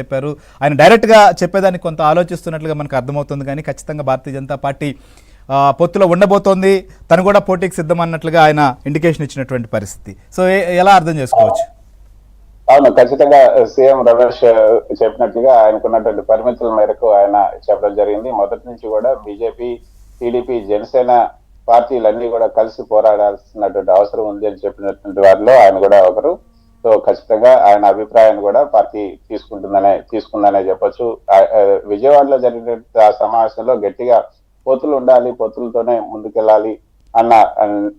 చెప్పారు. ఆయన డైరెక్ట్గా చెప్పేదానికి కొంత ఆలోచిస్తున్నట్లుగా మనకు అర్థమవుతుంది. కానీ ఖచ్చితంగా భారతీయ జనతా పార్టీ పొత్తులో ఉండబోతోంది, తను కూడా పోటీకి సిద్ధం అన్నట్లుగా ఆయన ఇండికేషన్ ఇచ్చినటువంటి పరిస్థితి. సో ఎలా అర్థం చేసుకోవచ్చు? అవును, ఖచ్చితంగా సీఎం రమేష్ చెప్పినట్లుగా ఆయనకున్నటువంటి పరిమితుల మేరకు ఆయన చెప్పడం జరిగింది. మొదటి నుంచి కూడా బీజేపీ, టీడీపీ, జనసేన పార్టీలన్నీ కూడా కలిసి పోరాడాల్సినటువంటి అవసరం ఉంది అని చెప్పినటువంటి వారిలో ఆయన కూడా ఒకరు. సో ఖచ్చితంగా ఆయన అభిప్రాయాన్ని కూడా పార్టీ తీసుకుందనే చెప్పొచ్చు. విజయవాడలో జరిగిన ఆ సమావేశంలో గట్టిగా పొత్తులు ఉండాలి, పొత్తులతోనే ముందుకెళ్ళాలి అన్న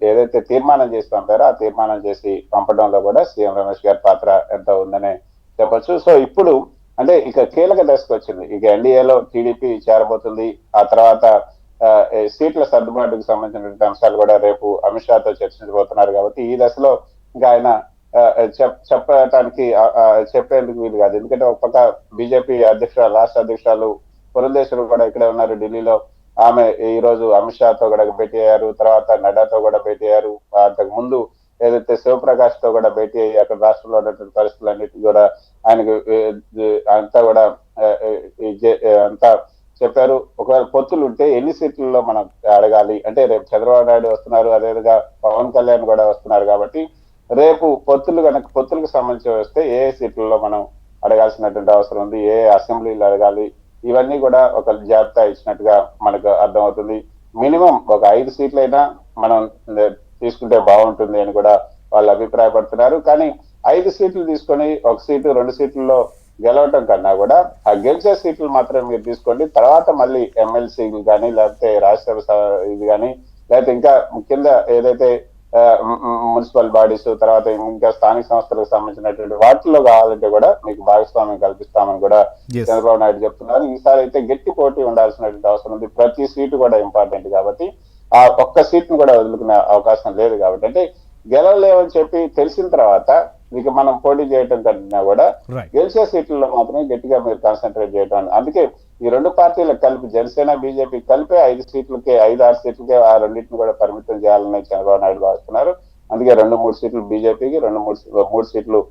ఏదైతే తీర్మానం చేసి పంపారో ఆ తీర్మానం చేసి పంపడంలో కూడా సీఎం రమేష్ గారి పాత్ర ఎంతో ఉందనే చెప్పొచ్చు. సో ఇప్పుడు అంటే ఇక కీలక దశకు వచ్చింది. ఇక ఎన్డీఏలో టీడీపీ చేరబోతుంది. ఆ తర్వాత సీట్ల సర్దుబాటుకు సంబంధించినటువంటి అంశాలు కూడా రేపు అమిత్ షాతో చర్చించబోతున్నారు. కాబట్టి ఈ దశలో ఇంకా ఆయన చెప్పేందుకు వీలు కాదు. ఎందుకంటే ఒక పక్క బీజేపీ రాష్ట్ర అధ్యక్షురాలు పురంధేశ్వరి కూడా ఇక్కడే ఉన్నారు ఢిల్లీలో. ఆమె ఈ రోజు అమిత్ షాతో కూడా భేటీ అయ్యారు, తర్వాత నడ్డాతో కూడా భేటీ అయ్యారు. అంతకు ముందు ఏదైతే శివప్రకాష్ తో కూడా భేటీ అయ్యి అక్కడ రాష్ట్రంలో ఉన్నటువంటి పరిస్థితులన్నిటి కూడా ఆయనకు అంతా చెప్పారు. ఒకవేళ పొత్తులు ఉంటే ఎన్ని సీట్లలో మనం అడగాలి అంటే రేపు చంద్రబాబు నాయుడు వస్తున్నారు, అదేవిధంగా పవన్ కళ్యాణ్ కూడా వస్తున్నారు. కాబట్టి రేపు పొత్తులకు సంబంధించి వస్తే ఏ సీట్లలో మనం అడగాల్సినటువంటి అవసరం ఉంది, ఏ అసెంబ్లీలు అడగాలి, ఇవన్నీ కూడా ఒక జాబితా ఇచ్చినట్టుగా మనకు అర్థమవుతుంది. మినిమం ఒక 5 సీట్లైనా మనం తీసుకుంటే బాగుంటుంది అని కూడా వాళ్ళు అభిప్రాయపడుతున్నారు. కానీ 5 సీట్లు తీసుకొని 1 సీటు 2 సీట్లలో గెలవటం కన్నా కూడా ఆ గెలిచే సీట్లు మాత్రం మీరు తీసుకోండి. తర్వాత మళ్ళీ ఎమ్మెల్సీలు కానీ లేకపోతే రాజ్యసభ ఇది కానీ లేకపోతే ఇంకా కింద ఏదైతే మున్సిపల్ బాడీస్ తర్వాత ఇంకా స్థానిక సంస్థలకు సంబంధించినటువంటి వాటిల్లో కావాలంటే కూడా మీకు భాగస్వామ్యం కల్పిస్తామని కూడా చంద్రబాబు నాయుడు చెప్తున్నారు. ఈసారి అయితే గట్టి పోటీ ఉండాల్సినటువంటి అవసరం ఉంది. ప్రతి సీటు కూడా ఇంపార్టెంట్ కాబట్టి ఆ ఒక్క సీట్ను కూడా వదులుకునే అవకాశం లేదు. కాబట్టి అంటే గెలవలేవని చెప్పి తెలిసిన తర్వాత ఇక మనం పోటీ చేయటం కన్నా కూడా గెలిచే సీట్లలో మాత్రమే గట్టిగా మీరు కాన్సన్ట్రేట్ చేయడం. అందుకే ఈ రెండు పార్టీలకు కలిపి జనసేన బీజేపీ కలిపి 5 సీట్లకే 5-6 సీట్లకే ఆ రెండింటిని కూడా పరిమితం చేయాలని చంద్రబాబు నాయుడు భావిస్తున్నారు. అందుకే 2-3 సీట్లు బీజేపీకి, 2-3 సీట్లు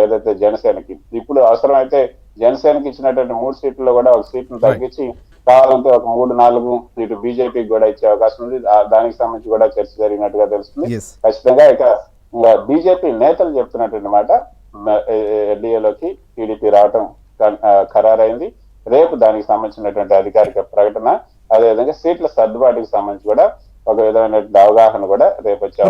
ఏదైతే జనసేనకి. ఇప్పుడు అవసరమైతే జనసేనకి ఇచ్చినటువంటి 3 సీట్లలో కూడా 1 సీట్ను తగ్గించి కావాలంటే ఒక 3-4 సీట్లు బీజేపీకి కూడా ఇచ్చే అవకాశం ఉంది. దానికి సంబంధించి కూడా చర్చ జరిగినట్టుగా తెలుస్తుంది. ఖచ్చితంగా ఇక బీజేపీ నేతలు చెప్తున్నటువంటి మాట ఎన్డీఏలోకి టీడీపీ రావటం ఖరారైంది. రేపు దానికి సంబంధించినటువంటి అధికారిక ప్రకటన, అదేవిధంగా సీట్ల సర్దుబాటుకు సంబంధించి కూడా ఒక విధమైనటువంటి అవగాహన కూడా రేపు వచ్చే